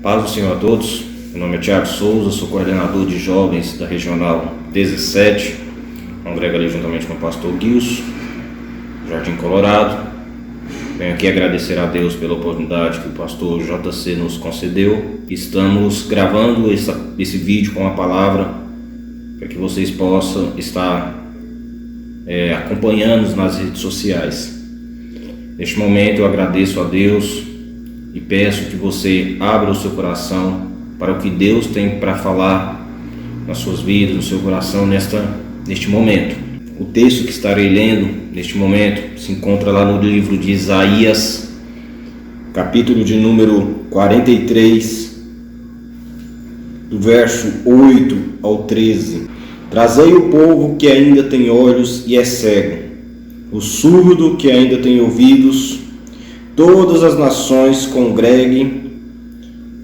Paz do Senhor a todos. Meu nome é Thiago Souza, sou coordenador de jovens da Regional 17. Congrego ali juntamente com o pastor Gilson, Jardim Colorado. Venho aqui agradecer a Deus pela oportunidade que o pastor JC nos concedeu. Estamos gravando esse vídeo com a palavra para que vocês possam estar acompanhando nas redes sociais. Neste momento eu agradeço a Deus e peço que você abra o seu coração para o que Deus tem para falar nas suas vidas, no seu coração neste momento. O texto que estarei lendo neste momento se encontra lá no livro de Isaías, capítulo de número 43, do verso 8 ao 13. Trazei o povo que ainda tem olhos e é cego, o surdo que ainda tem ouvidos. Todas as nações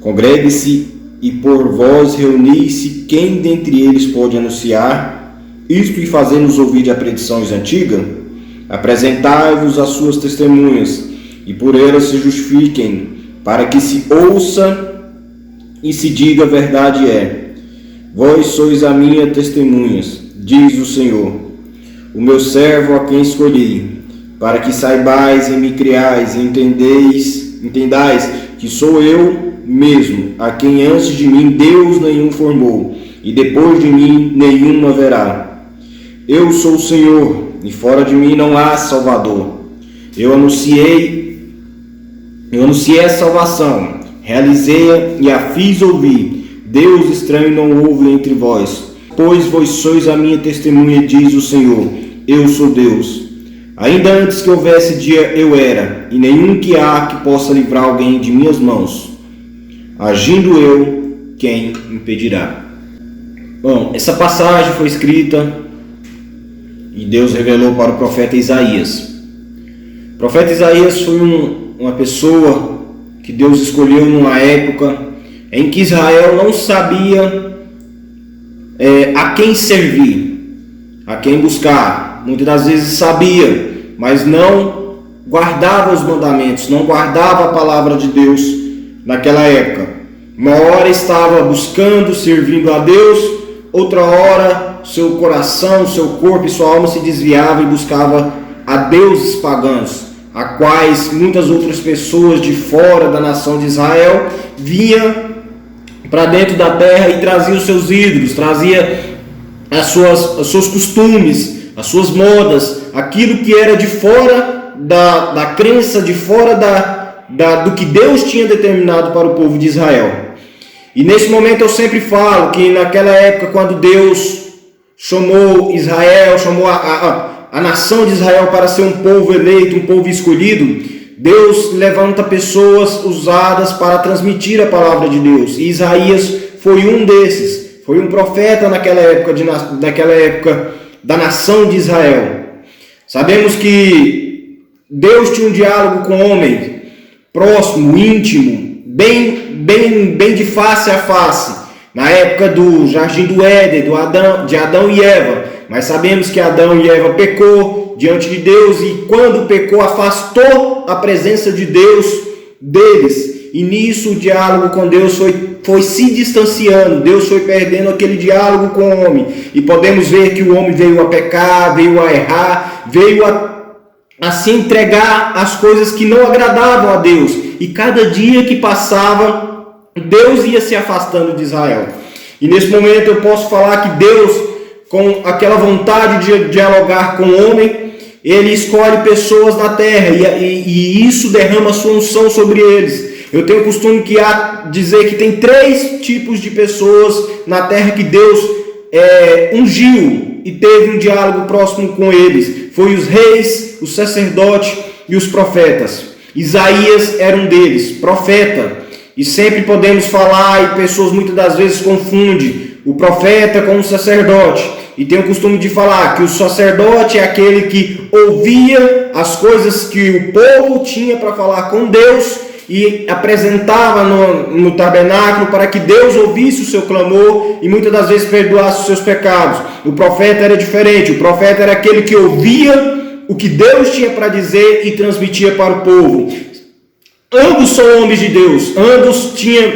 congregue-se e por vós reuni-se quem dentre eles pode anunciar isto e fazer-nos ouvir a predições antigas? Apresentai-vos as suas testemunhas e por elas se justifiquem, para que se ouça e se diga a verdade é. Vós sois a minha testemunhas, diz o Senhor, o meu servo a quem escolhi, para que saibais e me criais e entendais que sou eu mesmo, a quem antes de mim Deus nenhum formou, e depois de mim nenhum haverá. Eu sou o Senhor, e fora de mim não há Salvador. Eu anunciei a salvação, realizei-a e a fiz ouvir. Deus estranho não houve entre vós, pois vós sois a minha testemunha, diz o Senhor. Eu sou Deus. Ainda antes que houvesse dia eu era, e nenhum que há que possa livrar alguém de minhas mãos. Agindo eu, quem impedirá? Bom, essa passagem foi escrita e Deus revelou para o profeta Isaías. O profeta Isaías foi uma pessoa que Deus escolheu numa época em que Israel não sabia a quem servir, a quem buscar. Muitas das vezes sabia, mas não guardava os mandamentos, não guardava a palavra de Deus naquela época. Uma hora estava buscando, servindo a Deus, outra hora seu coração, seu corpo e sua alma se desviava e buscava a deuses pagãos, a quais muitas outras pessoas de fora da nação de Israel vinham para dentro da terra e traziam os seus ídolos, trazia os seus costumes, as suas modas, aquilo que era de fora da crença, de fora do que Deus tinha determinado para o povo de Israel. E nesse momento eu sempre falo que naquela época, quando Deus chamou Israel, chamou a nação de Israel para ser um povo eleito, um povo escolhido, Deus levanta pessoas usadas para transmitir a palavra de Deus. E Isaías foi um desses, foi um profeta naquela época da nação de Israel. Sabemos que Deus tinha um diálogo com o homem, próximo, íntimo, bem de face a face, na época do Jardim do Éden, de Adão e Eva. Mas sabemos que Adão e Eva pecou diante de Deus e quando pecou afastou a presença de Deus deles. E nisso o diálogo com Deus foi se distanciando, Deus foi perdendo aquele diálogo com o homem. E podemos ver que o homem veio a pecar, veio a errar, veio a se entregar às coisas que não agradavam a Deus. E cada dia que passava, Deus ia se afastando de Israel. E nesse momento eu posso falar que Deus, com aquela vontade de dialogar com o homem, Ele escolhe pessoas na terra e isso derrama a sua unção sobre eles. Eu tenho o costume de dizer que tem 3 tipos de pessoas na terra que Deus ungiu e teve um diálogo próximo com eles. Foi os reis, os sacerdotes e os profetas. Isaías era um deles, profeta. E sempre podemos falar, e pessoas muitas das vezes confundem o profeta com o sacerdote. E tem o costume de falar que o sacerdote é aquele que ouvia as coisas que o povo tinha para falar com Deus e apresentava no tabernáculo para que Deus ouvisse o seu clamor e muitas das vezes perdoasse os seus pecados. O profeta era diferente, o profeta era aquele que ouvia o que Deus tinha para dizer e transmitia para o povo. Ambos são homens de Deus, ambos tinham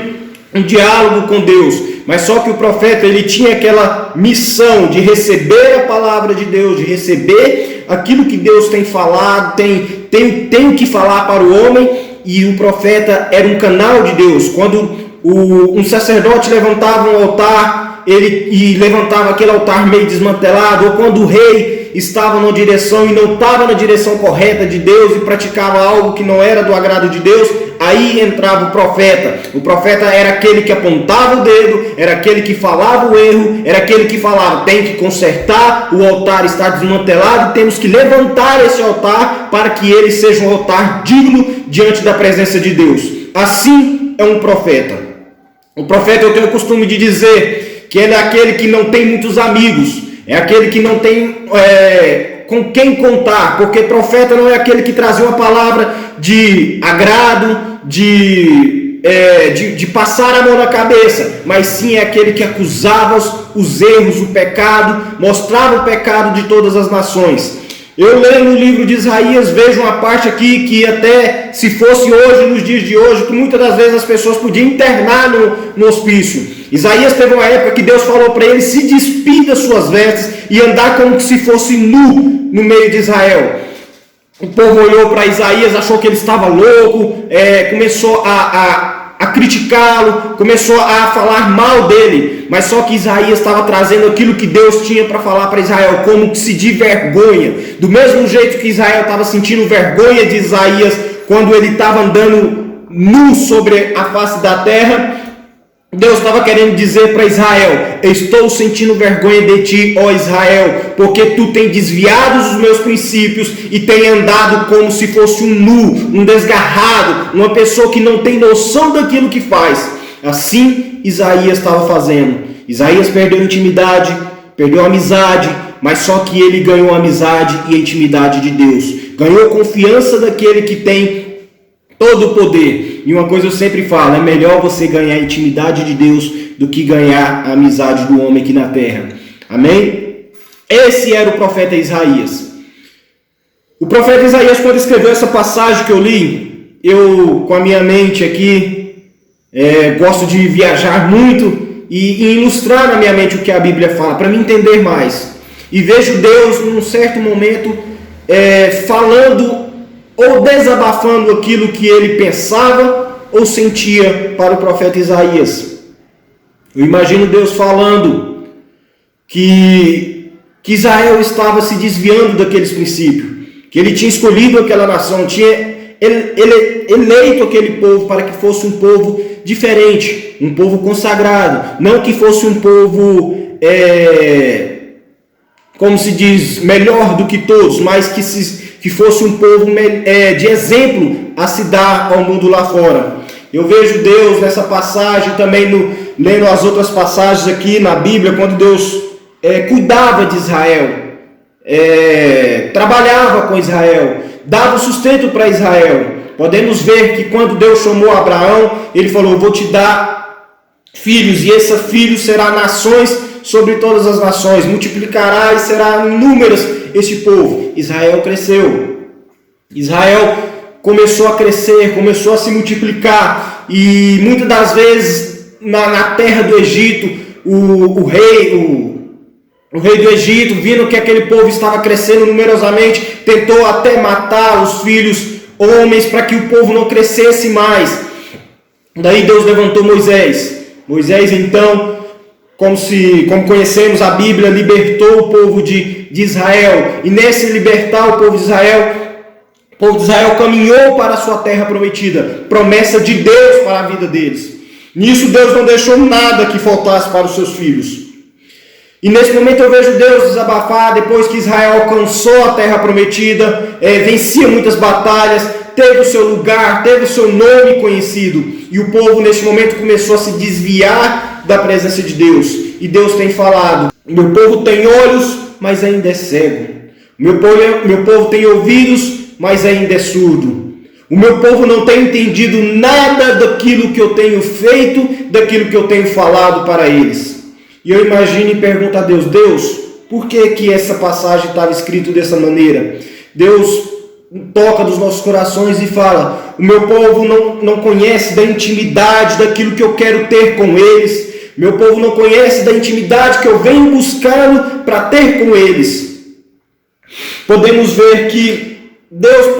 um diálogo com Deus, mas só que o profeta ele tinha aquela missão de receber a palavra de Deus, de receber aquilo que Deus tem falado, tem o que falar para o homem, e o profeta era um canal de Deus. Quando um sacerdote levantava um altar, ele levantava aquele altar meio desmantelado, ou quando o rei estava numa direção e não estava na direção correta de Deus e praticava algo que não era do agrado de Deus, aí entrava o profeta. O profeta era aquele que apontava o dedo, era aquele que falava o erro, era aquele que falava: tem que consertar, o altar está desmantelado, temos que levantar esse altar para que ele seja um altar digno diante da presença de Deus. Assim é um profeta. O profeta, eu tenho o costume de dizer que ele é aquele que não tem muitos amigos, é aquele que não tem com quem contar, porque profeta não é aquele que trazia uma palavra de agrado, de passar a mão na cabeça, mas sim é aquele que acusava os erros, o pecado, mostrava o pecado de todas as nações. Eu leio no livro de Isaías, vejo uma parte aqui que até se fosse hoje, nos dias de hoje, que muitas das vezes as pessoas podiam internar no hospício. Isaías teve uma época que Deus falou para ele se despir das suas vestes e andar como se fosse nu no meio de Israel. O povo olhou para Isaías, achou que ele estava louco, começou a criticá-lo, começou a falar mal dele, mas só que Isaías estava trazendo aquilo que Deus tinha para falar para Israel, como que se de vergonha, do mesmo jeito que Israel estava sentindo vergonha de Isaías, quando ele estava andando nu sobre a face da terra, Deus estava querendo dizer para Israel: estou sentindo vergonha de ti, ó Israel, porque tu tem desviado os meus princípios e tem andado como se fosse um nu, um desgarrado, uma pessoa que não tem noção daquilo que faz. Assim Isaías estava fazendo. Isaías perdeu a intimidade, perdeu a amizade, mas só que ele ganhou a amizade e a intimidade de Deus. Ganhou a confiança daquele que tem todo o poder. E uma coisa eu sempre falo: é melhor você ganhar a intimidade de Deus do que ganhar a amizade do homem aqui na terra. Amém? Esse era o profeta Isaías. O profeta Isaías, quando escreveu essa passagem que eu li, eu com a minha mente aqui, gosto de viajar muito e ilustrar na minha mente o que a Bíblia fala, para me entender mais. E vejo Deus, num certo momento, falando ou desabafando aquilo que ele pensava ou sentia para o profeta Isaías. Eu imagino Deus falando que Israel estava se desviando daqueles princípios, que ele tinha escolhido aquela nação, tinha ele eleito aquele povo para que fosse um povo diferente, um povo consagrado, não que fosse um povo, como se diz, melhor do que todos, mas que fosse um povo de exemplo a se dar ao mundo lá fora. Eu vejo Deus nessa passagem, também lendo as outras passagens aqui na Bíblia, quando Deus cuidava de Israel, trabalhava com Israel, dava sustento para Israel. Podemos ver que quando Deus chamou Abraão, ele falou: vou te dar filhos, e esses filhos serão nações sobre todas as nações, multiplicará e será inúmeras este povo. Israel cresceu, Israel começou a crescer, começou a se multiplicar, e muitas das vezes na terra do Egito, o rei do Egito, vendo que aquele povo estava crescendo numerosamente, tentou até matar os filhos homens para que o povo não crescesse mais. Daí Deus levantou Moisés. Moisés, então, como conhecemos a Bíblia, libertou o povo de Israel. E nesse libertar o povo de Israel caminhou para a sua terra prometida, promessa de Deus para a vida deles. Nisso Deus não deixou nada que faltasse para os seus filhos. E nesse momento eu vejo Deus desabafar, depois que Israel alcançou a terra prometida, vencia muitas batalhas, teve o seu lugar, teve o seu nome conhecido. E o povo nesse momento começou a se desviar da presença de Deus. E Deus tem falado: meu povo tem olhos, mas ainda é cego. Meu povo tem ouvidos, mas ainda é surdo. O meu povo não tem entendido nada daquilo que eu tenho feito, daquilo que eu tenho falado para eles. E eu imagino e pergunto a Deus: Deus, por que essa passagem estava escrita dessa maneira? Deus toca dos nossos corações e fala: O meu povo não conhece da intimidade daquilo que eu quero ter com eles. Meu povo não conhece da intimidade que eu venho buscando para ter com eles. Podemos ver que Deus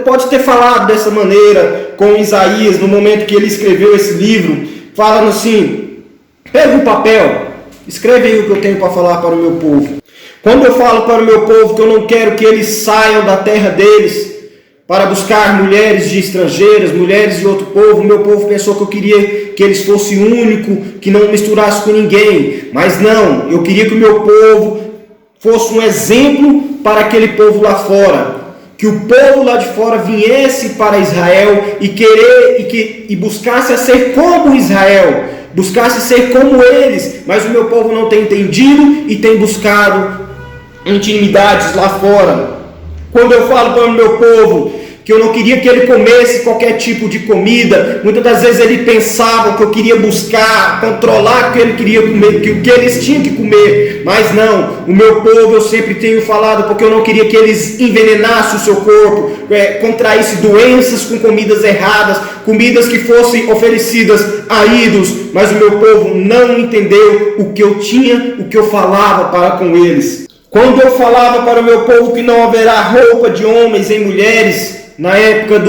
pode ter falado dessa maneira com Isaías no momento que ele escreveu esse livro, falando assim: pega um papel, escreve aí o que eu tenho para falar para o meu povo. Quando eu falo para o meu povo que eu não quero que eles saiam da terra deles para buscar mulheres de estrangeiras, mulheres de outro povo, o meu povo pensou que eu queria que eles fossem único, que não misturasse com ninguém. Mas não, eu queria que o meu povo fosse um exemplo para aquele povo lá fora. Que o povo lá de fora viesse para Israel e buscasse a ser como Israel, buscasse ser como eles. Mas o meu povo não tem entendido e tem buscado intimidades lá fora. Quando eu falo para o meu povo que eu não queria que ele comesse qualquer tipo de comida, muitas das vezes ele pensava que eu queria buscar, controlar o que ele queria comer, o que eles tinham que comer. Mas não, o meu povo eu sempre tenho falado, porque eu não queria que eles envenenassem o seu corpo, contraíssem doenças com comidas erradas, comidas que fossem oferecidas a ídolos. Mas o meu povo não entendeu o que eu tinha, o que eu falava para com eles. Quando eu falava para o meu povo que não haverá roupa de homens em mulheres, na época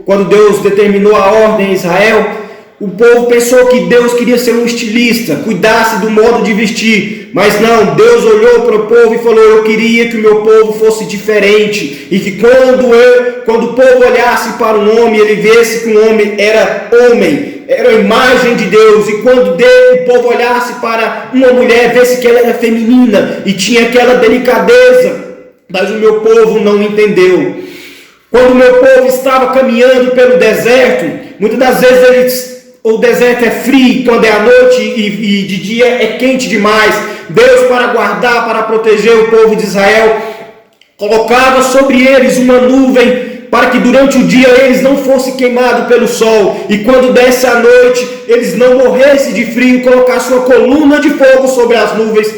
quando Deus determinou a ordem em Israel, o povo pensou que Deus queria ser um estilista, cuidasse do modo de vestir. Mas não, Deus olhou para o povo e falou: eu queria que o meu povo fosse diferente, e que quando o povo olhasse para um homem, ele visse que um homem, era a imagem de Deus. E quando o povo olhasse para uma mulher, visse que ela era feminina e tinha aquela delicadeza. Mas o meu povo não entendeu. Quando o meu povo estava caminhando pelo deserto, muitas das vezes o deserto é frio quando é à noite e de dia é quente demais. Deus, para guardar, para proteger o povo de Israel, colocava sobre eles uma nuvem para que durante o dia eles não fossem queimados pelo sol, e quando desse a noite eles não morressem de frio, colocasse uma coluna de fogo sobre as nuvens.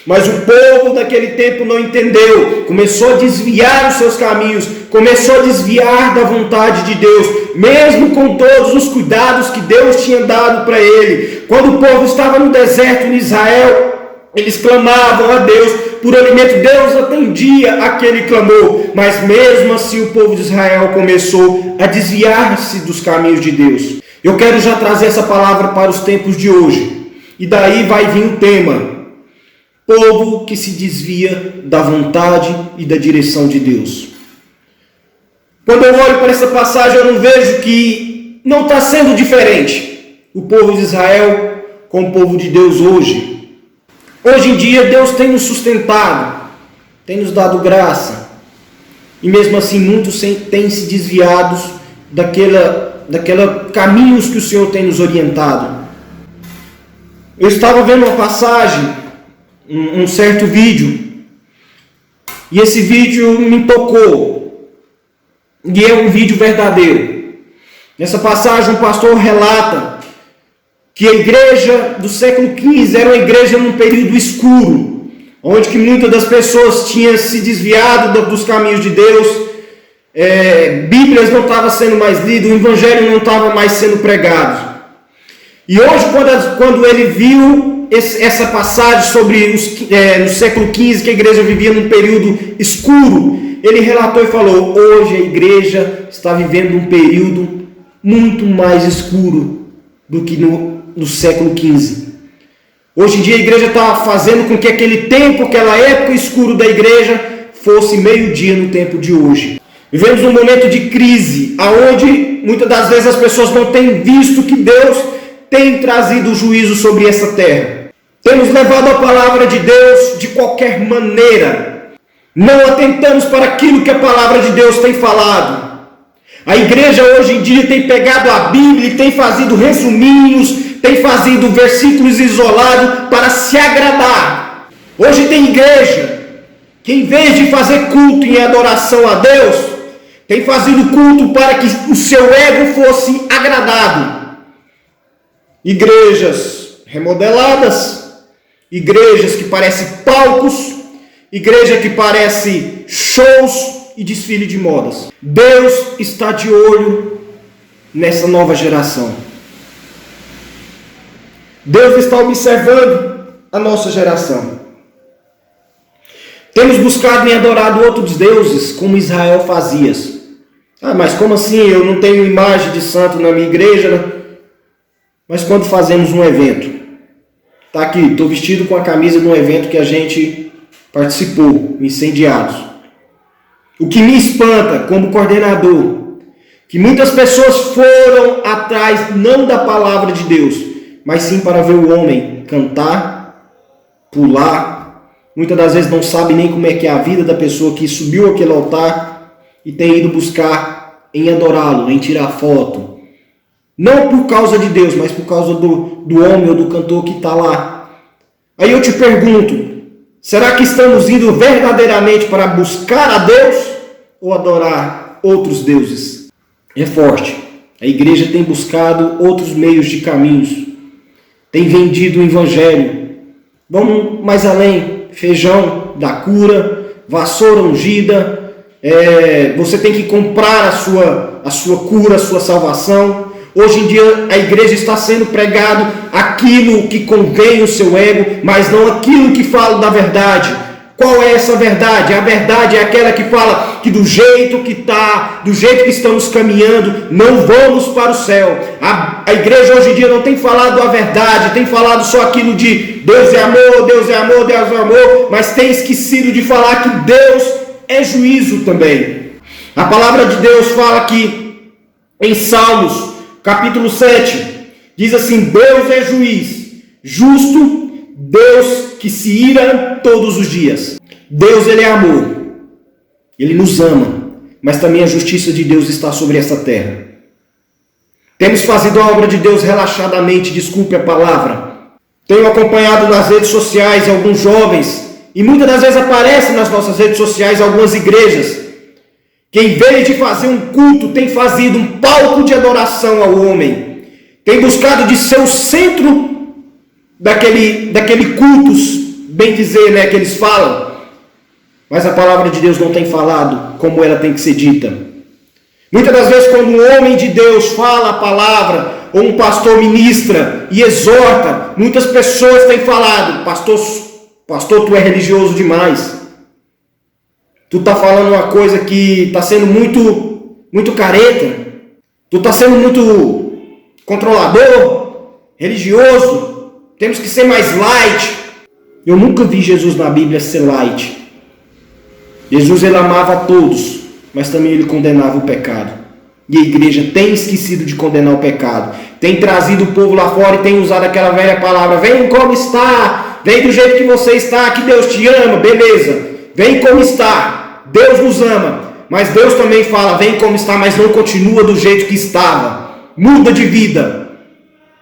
Mas o povo daquele tempo não entendeu, começou a desviar os seus caminhos, começou a desviar da vontade de Deus, mesmo com todos os cuidados que Deus tinha dado para ele. Quando o povo estava no deserto em Israel, eles clamavam a Deus por alimento, Deus atendia aquele clamor, mas mesmo assim o povo de Israel começou a desviar-se dos caminhos de Deus. Eu quero já trazer essa palavra para os tempos de hoje, e daí vai vir o tema: povo que se desvia da vontade e da direção de Deus. Quando eu olho para essa passagem, eu não vejo que não está sendo diferente o povo de Israel com o povo de Deus hoje. Hoje em dia Deus tem nos sustentado, tem nos dado graça, e mesmo assim muitos têm se desviado daquela caminhos que o Senhor tem nos orientado. Eu estava vendo uma passagem, um certo vídeo, e esse vídeo me tocou, e é um vídeo verdadeiro. Nessa passagem o pastor relata que a igreja do século XV era uma igreja num período escuro, onde que muitas das pessoas tinham se desviado dos caminhos de Deus, Bíblias não estavam sendo mais lidas, o Evangelho não estava mais sendo pregado. E hoje, quando ele viu essa passagem sobre no século XV, que a igreja vivia num período escuro, ele relatou e falou: hoje a igreja está vivendo um período muito mais escuro do que no século XV. Hoje em dia a igreja está fazendo com que aquele tempo, aquela época escura da igreja, fosse meio-dia no tempo de hoje. Vivemos um momento de crise, onde muitas das vezes as pessoas não têm visto que Deus tem trazido juízo sobre essa terra. Temos levado a palavra de Deus de qualquer maneira. Não atentamos para aquilo que a palavra de Deus tem falado. A igreja hoje em dia tem pegado a Bíblia e tem fazido resuminhos, tem fazido versículos isolados para se agradar. Hoje tem igreja que, em vez de fazer culto em adoração a Deus, tem fazido culto para que o seu ego fosse agradado. Igrejas remodeladas, igrejas que parecem palcos, igreja que parece shows, e desfile de modas. Deus está de olho nessa nova geração. Deus está observando a nossa geração. Temos buscado e adorado outros deuses, como Israel fazia. Mas como assim? Eu não tenho imagem de santo na minha igreja, né? Mas quando fazemos um evento, tá aqui, estou vestido com a camisa de um evento que a gente participou, incendiados. O que me espanta como coordenador, que muitas pessoas foram atrás não da palavra de Deus, mas sim para ver o homem cantar, pular. Muitas das vezes não sabe nem como é que é a vida da pessoa que subiu aquele altar e tem ido buscar em adorá-lo, em tirar foto. Não por causa de Deus, mas por causa do homem ou do cantor que está lá. Aí eu te pergunto, será que estamos indo verdadeiramente para buscar a Deus ou adorar outros deuses? É forte. A igreja tem buscado outros meios de caminhos. Tem vendido o evangelho. Vamos mais além. Feijão da cura, vassoura ungida. Você tem que comprar a sua cura, a sua salvação. Hoje em dia a igreja está sendo pregado aquilo que convém o seu ego, mas não aquilo que fala da verdade. Qual é essa verdade? A verdade é aquela que fala que do jeito que está, do jeito que estamos caminhando, não vamos para o céu. A igreja hoje em dia não tem falado a verdade, tem falado só aquilo de Deus é amor, Deus é amor, Deus é amor, mas tem esquecido de falar que Deus é juízo também. A palavra de Deus fala que em Salmos, capítulo 7, diz assim: Deus é juiz, justo, Deus que se ira todos os dias. Deus, Ele é amor. Ele nos ama. Mas também a justiça de Deus está sobre essa terra. Temos fazido a obra de Deus relaxadamente, desculpe a palavra. Tenho acompanhado nas redes sociais alguns jovens, e muitas das vezes aparecem nas nossas redes sociais algumas igrejas, que em vez de fazer um culto, tem fazido um palco de adoração ao homem. Tem buscado de ser o centro daquele cultos, bem dizer, né, que eles falam. Mas a palavra de Deus não tem falado como ela tem que ser dita. Muitas das vezes quando um homem de Deus fala a palavra, ou um pastor ministra e exorta, muitas pessoas têm falado: pastor, tu é religioso demais. Tu está falando uma coisa que está sendo muito careta. Tu está sendo muito controlador, religioso. Temos que ser mais light. Eu nunca vi Jesus na Bíblia ser light. Jesus, ele amava a todos, mas também ele condenava o pecado. E a igreja tem esquecido de condenar o pecado. Tem trazido o povo lá fora e tem usado aquela velha palavra: vem como está, vem do jeito que você está, que Deus te ama, beleza. Vem como está, Deus nos ama. Mas Deus também fala: vem como está, mas não continua do jeito que estava. Muda de vida,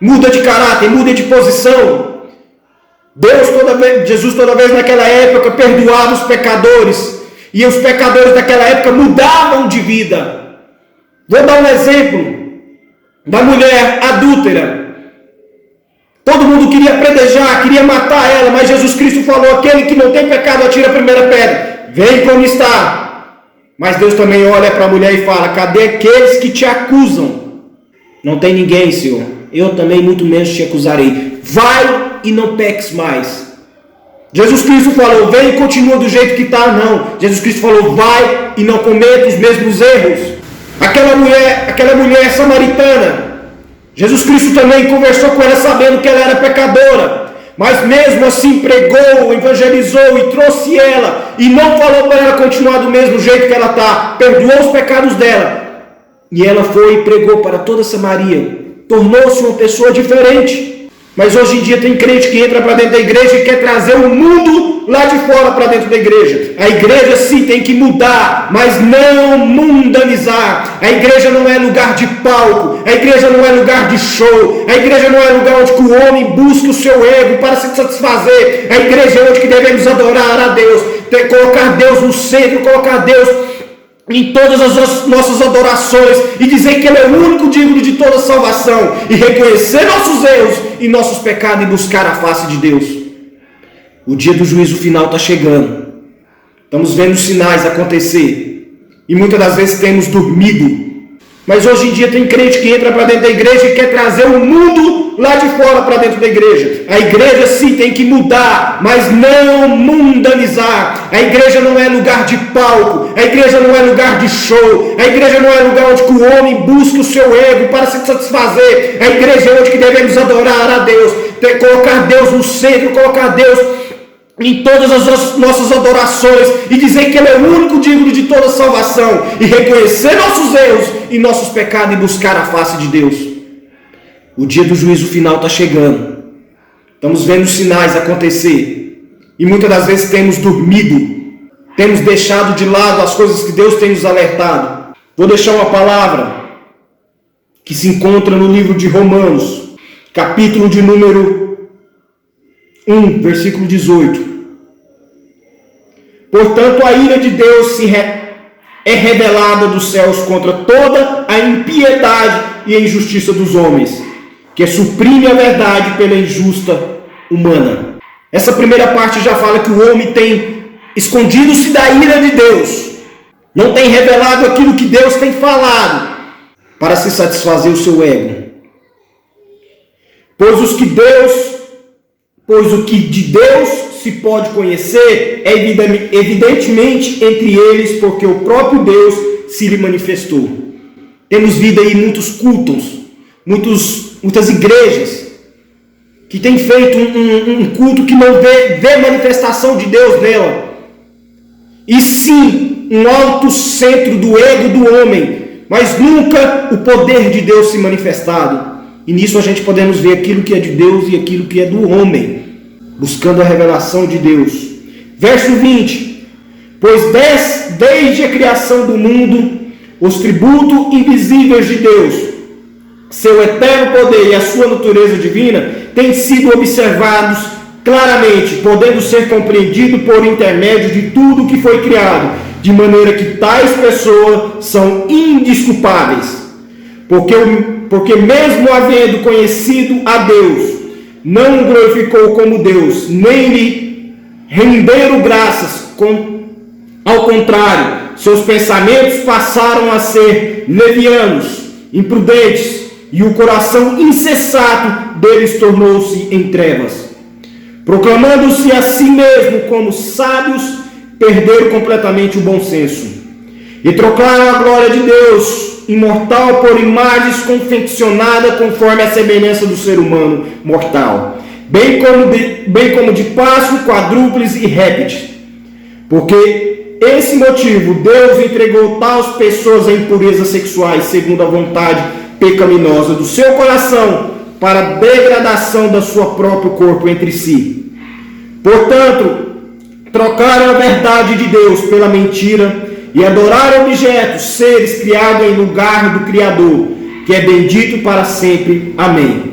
muda de caráter, muda de posição. Jesus toda vez naquela época perdoava os pecadores. E os pecadores daquela época mudavam de vida. Vou dar um exemplo da mulher adúltera. Todo mundo queria predejar, queria matar ela, mas Jesus Cristo falou: aquele que não tem pecado atira a primeira pedra. Vem como está. Mas Deus também olha para a mulher e fala: cadê aqueles que te acusam? Não tem ninguém, Senhor. Eu também muito menos te acusarei. Vai e não peques mais. Jesus Cristo falou: vem e continua do jeito que está. Não. Jesus Cristo falou: vai e não cometa os mesmos erros. Aquela mulher samaritana, Jesus Cristo também conversou com ela sabendo que ela era pecadora, mas mesmo assim pregou, evangelizou e trouxe ela, e não falou para ela continuar do mesmo jeito que ela está. Perdoou os pecados dela, e ela foi e pregou para toda Samaria. Tornou-se uma pessoa diferente. Mas hoje em dia tem crente que entra para dentro da igreja e quer trazer o mundo lá de fora para dentro da igreja. A igreja sim tem que mudar, mas não mundanizar. A igreja não é lugar de palco, a igreja não é lugar de show, a igreja não é lugar onde o homem busca o seu ego para se satisfazer. A igreja é onde que devemos adorar a Deus, colocar Deus no centro, colocar Deus em todas as nossas adorações e dizer que Ele é o único digno de toda salvação e reconhecer nossos erros e nossos pecados e buscar a face de Deus. O dia do juízo final está chegando. Estamos vendo os sinais acontecer. E muitas das vezes temos dormido. Mas hoje em dia tem crente que entra para dentro da igreja e quer trazer o mundo lá de fora para dentro da igreja. A igreja sim tem que mudar, mas não mundanizar. A igreja não é lugar de palco, a igreja não é lugar de show, a igreja não é lugar onde o homem busca o seu ego para se satisfazer. A igreja é onde que devemos adorar a Deus, colocar Deus no centro, colocar Deus em todas as nossas adorações e dizer que Ele é o único digno de toda salvação e reconhecer nossos erros e nossos pecados e buscar a face de Deus. O dia do juízo final está chegando. Estamos vendo os sinais acontecer e muitas das vezes temos dormido, temos deixado de lado as coisas que Deus tem nos alertado. Vou deixar uma palavra que se encontra no livro de Romanos, capítulo de número 1, versículo 18. Portanto, a ira de Deus é revelada dos céus contra toda a impiedade e a injustiça dos homens, que suprime a verdade pela injusta humana. Essa primeira parte já fala que o homem tem escondido-se da ira de Deus, não tem revelado aquilo que Deus tem falado, para se satisfazer o seu ego. Pois o que de Deus se pode conhecer é evidentemente entre eles, porque o próprio Deus se lhe manifestou. Temos visto aí muitos cultos, muitas igrejas que têm feito um culto que não vê manifestação de Deus nela, e sim um alto centro do ego do homem, mas nunca o poder de Deus se manifestado. E nisso a gente podemos ver aquilo que é de Deus e aquilo que é do homem, buscando a revelação de Deus. Verso 20. Pois desde a criação do mundo, os tributos invisíveis de Deus, seu eterno poder e a sua natureza divina, têm sido observados claramente, podendo ser compreendido por intermédio de tudo que foi criado, de maneira que tais pessoas são indesculpáveis. Porque mesmo havendo conhecido a Deus, não o glorificou como Deus, nem lhe renderam graças. Ao contrário, seus pensamentos passaram a ser levianos, imprudentes, e o coração insensato deles tornou-se em trevas. Proclamando-se a si mesmo como sábios, perderam completamente o bom senso, e trocaram a glória de Deus imortal por imagens confeccionadas conforme a semelhança do ser humano mortal, bem como de pássaro, quadrúpedes e répteis. Porque esse motivo Deus entregou tais pessoas a impurezas sexuais, segundo a vontade pecaminosa do seu coração, para a degradação do seu próprio corpo entre si. Portanto, trocaram a verdade de Deus pela mentira e adoraram objetos, seres criados em lugar do Criador, que é bendito para sempre. Amém.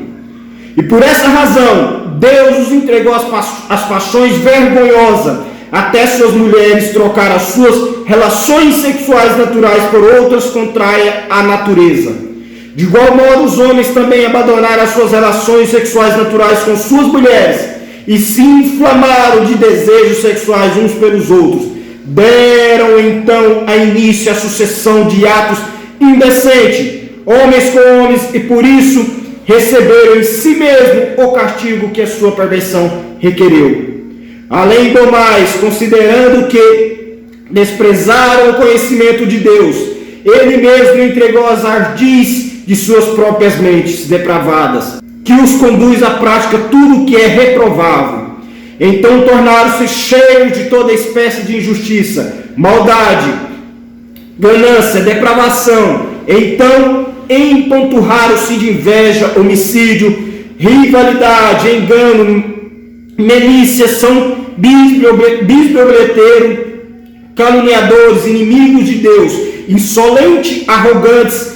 E por essa razão, Deus os entregou às paixões vergonhosas, até suas mulheres trocaram as suas relações sexuais naturais por outras contrárias à natureza. De igual modo, os homens também abandonaram as suas relações sexuais naturais com suas mulheres e se inflamaram de desejos sexuais uns pelos outros. Deram então a início a sucessão de atos indecentes, homens com homens, e por isso receberam em si mesmo o castigo que a sua perversão requeriu. Além do mais, considerando que desprezaram o conhecimento de Deus, Ele mesmo entregou as ardis de suas próprias mentes depravadas, que os conduz à prática tudo o que é reprovável. Então tornaram-se cheios de toda espécie de injustiça, maldade, ganância, depravação. Então empanturraram-se de inveja, homicídio, rivalidade, engano, milícia, são bisbilhoteiro, caluniadores, inimigos de Deus, insolentes, arrogantes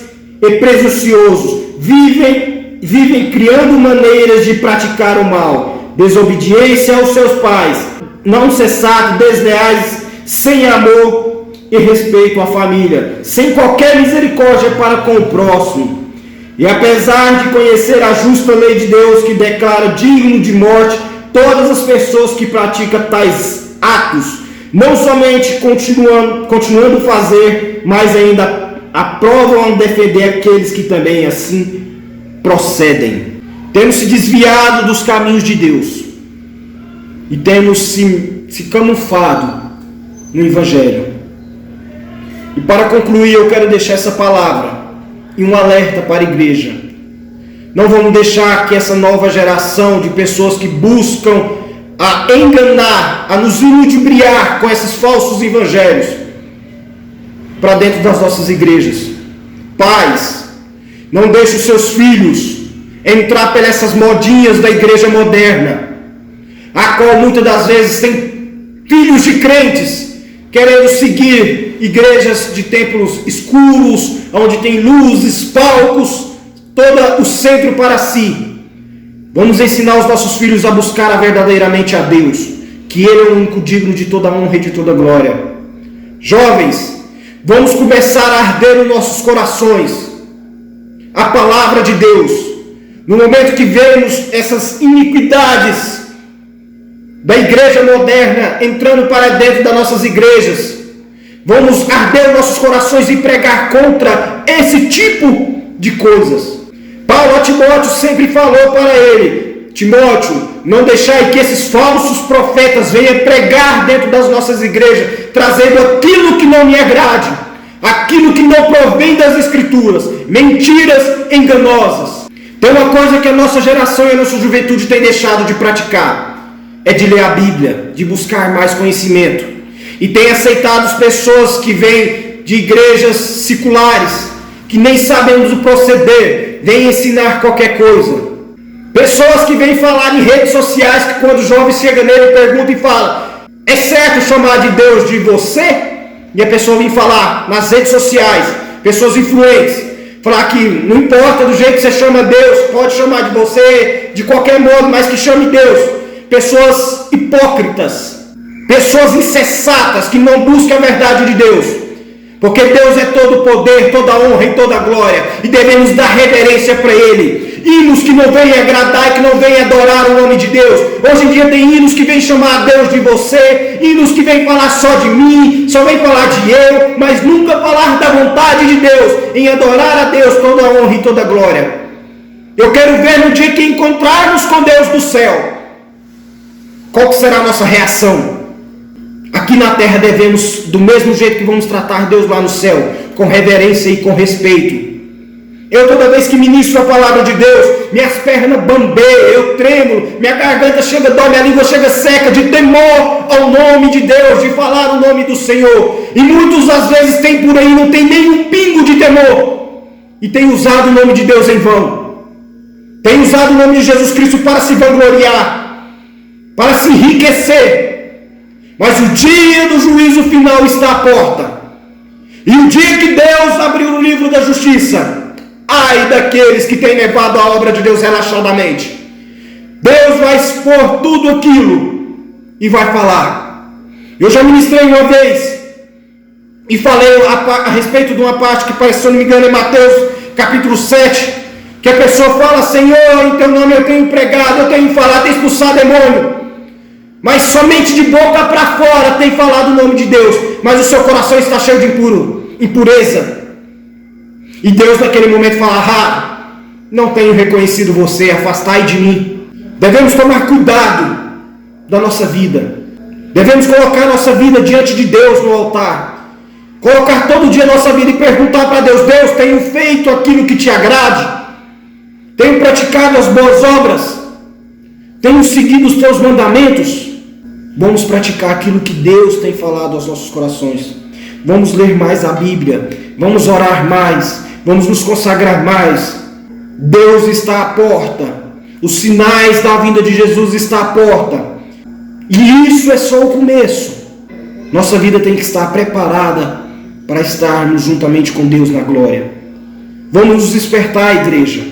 e presunçosos, vivem criando maneiras de praticar o mal, desobediência aos seus pais, não sensatos, desleais, sem amor e respeito à família, sem qualquer misericórdia para com o próximo. E apesar de conhecer a justa lei de Deus, que declara digno de morte todas as pessoas que praticam tais atos, não somente continuando a fazer, mas ainda aprovam defender aqueles que também assim procedem. Temos se desviado dos caminhos de Deus e temos se camuflado no Evangelho. E para concluir, eu quero deixar essa palavra e um alerta para a igreja. Não vamos deixar que essa nova geração de pessoas que buscam a enganar, a nos ludibriar com esses falsos evangelhos para dentro das nossas igrejas. Pais, não deixe os seus filhos entrar pelas essas modinhas da igreja moderna, a qual muitas das vezes tem filhos de crentes querendo seguir igrejas de templos escuros, onde tem luzes, palcos, todo o centro para si. Vamos ensinar os nossos filhos a buscar verdadeiramente a Deus, que Ele é o único digno de toda honra e de toda glória. Jovens, vamos começar a arder nos nossos corações a palavra de Deus. No momento que vemos essas iniquidades da igreja moderna entrando para dentro das nossas igrejas, vamos arder os nossos corações e pregar contra esse tipo de coisas. Paulo a Timóteo sempre falou para ele: Timóteo, não deixai que esses falsos profetas venham pregar dentro das nossas igrejas, trazendo aquilo que não me agrade, aquilo que não provém das Escrituras, mentiras enganosas. Tem uma coisa que a nossa geração e a nossa juventude tem deixado de praticar, é de ler a Bíblia, de buscar mais conhecimento. E tem aceitado pessoas que vêm de igrejas seculares, que nem sabemos o proceder, vêm ensinar qualquer coisa. Pessoas que vêm falar em redes sociais, que quando o jovem chega nele pergunta e fala: é certo chamar de Deus de você? E a pessoa vem falar nas redes sociais, pessoas influentes, falar que não importa do jeito que você chama Deus, pode chamar de você de qualquer modo, mas que chame Deus. Pessoas hipócritas, pessoas insensatas que não buscam a verdade de Deus, porque Deus é todo poder, toda honra e toda glória, e devemos dar reverência para Ele. Hinos que não vêm agradar e que não vêm adorar o nome de Deus. Hoje em dia tem hinos que vêm chamar a Deus de você, hinos que vêm falar só de mim, só vêm falar de eu, mas nunca falar da vontade de Deus, em adorar a Deus toda a honra e toda a glória. Eu quero ver no dia que encontrarmos com Deus do céu, qual que será a nossa reação? Aqui na terra devemos, do mesmo jeito que vamos tratar Deus lá no céu, com reverência e com respeito. Eu toda vez que ministro a palavra de Deus, minhas pernas bambeiam, eu tremo, minha garganta chega a dor, minha língua chega seca, de temor ao nome de Deus, de falar o nome do Senhor. E muitos às vezes tem por aí, não tem nenhum pingo de temor, e tem usado o nome de Deus em vão. Tem usado o nome de Jesus Cristo para se vangloriar, para se enriquecer. Mas o dia do juízo final está à porta. E o dia que Deus abriu o livro da justiça, ai daqueles que têm levado a obra de Deus relaxadamente. Deus vai expor tudo aquilo e vai falar. Eu já ministrei uma vez e falei a respeito de uma parte que, se eu não me engano, é Mateus capítulo 7, que a pessoa fala: Senhor, em teu nome eu tenho pregado, eu tenho falado, tenho expulsado demônio, mas somente de boca para fora tem falado o nome de Deus, mas o seu coração está cheio de impureza. E Deus naquele momento fala: não tenho reconhecido você, afastai de mim. Devemos tomar cuidado da nossa vida. Devemos colocar nossa vida diante de Deus no altar. Colocar todo dia a nossa vida e perguntar para Deus: Deus, tenho feito aquilo que te agrade? Tenho praticado as boas obras? Tenho seguido os teus mandamentos? Vamos praticar aquilo que Deus tem falado aos nossos corações. Vamos ler mais a Bíblia. Vamos orar mais. Vamos nos consagrar mais. Deus está à porta. Os sinais da vinda de Jesus estão à porta. E isso é só o começo. Nossa vida tem que estar preparada para estarmos juntamente com Deus na glória. Vamos nos despertar, igreja.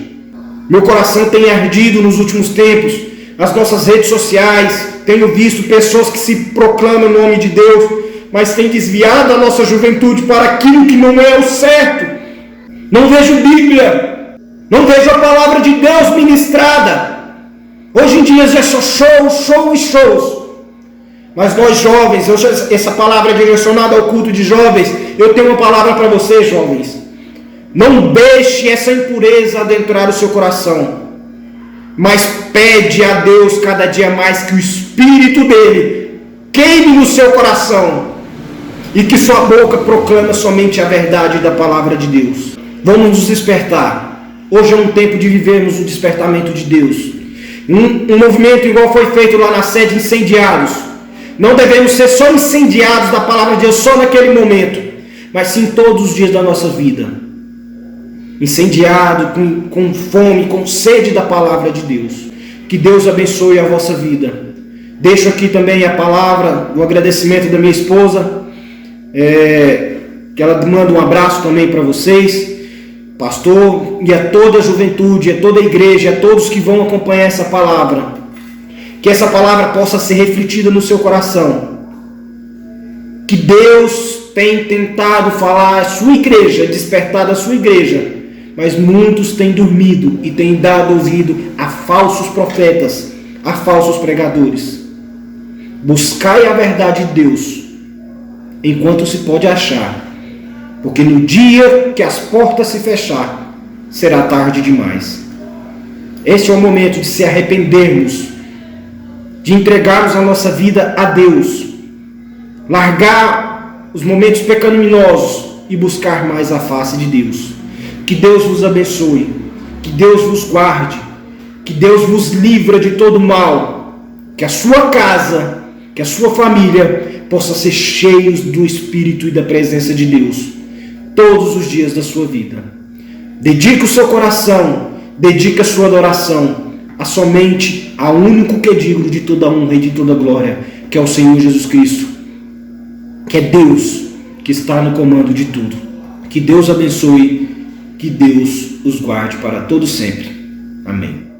Meu coração tem ardido nos últimos tempos. As nossas redes sociais, tenho visto pessoas que se proclamam o nome de Deus, mas têm desviado a nossa juventude para aquilo que não é o certo. Não vejo Bíblia, não vejo a palavra de Deus ministrada. Hoje em dia já é só show e shows. Mas nós jovens, essa palavra é direcionada ao culto de jovens, eu tenho uma palavra para vocês, jovens. Não deixe essa impureza adentrar o seu coração, mas pede a Deus cada dia mais que o Espírito dele queime no seu coração e que sua boca proclame somente a verdade da palavra de Deus. Vamos nos despertar. Hoje é um tempo de vivermos o despertamento de Deus. Um movimento igual foi feito lá na sede, incendiados. Não devemos ser só incendiados da palavra de Deus só naquele momento, mas sim todos os dias da nossa vida. Incendiado, com fome, com sede da palavra de Deus. Que Deus abençoe a vossa vida. Deixo aqui também a palavra, o agradecimento da minha esposa, que ela manda um abraço também para vocês, pastor, e a toda a juventude, a toda a igreja, a todos que vão acompanhar essa palavra. Que essa palavra possa ser refletida no seu coração. Que Deus tem tentado falar à sua igreja, despertado a sua igreja, mas muitos têm dormido e têm dado ouvido a falsos profetas, a falsos pregadores. Buscai a verdade de Deus enquanto se pode achar, porque no dia que as portas se fechar, será tarde demais. Este é o momento de se arrependermos, de entregarmos a nossa vida a Deus, largar os momentos pecaminosos e buscar mais a face de Deus. Que Deus vos abençoe, que Deus vos guarde, que Deus vos livre de todo mal, que a sua casa, que a sua família possa ser cheios do Espírito e da presença de Deus todos os dias da sua vida. Dedique o seu coração, dedique a sua adoração a somente ao único que é digno de toda honra e de toda glória, que é o Senhor Jesus Cristo, que é Deus que está no comando de tudo. Que Deus abençoe, que Deus os guarde para todo sempre. Amém.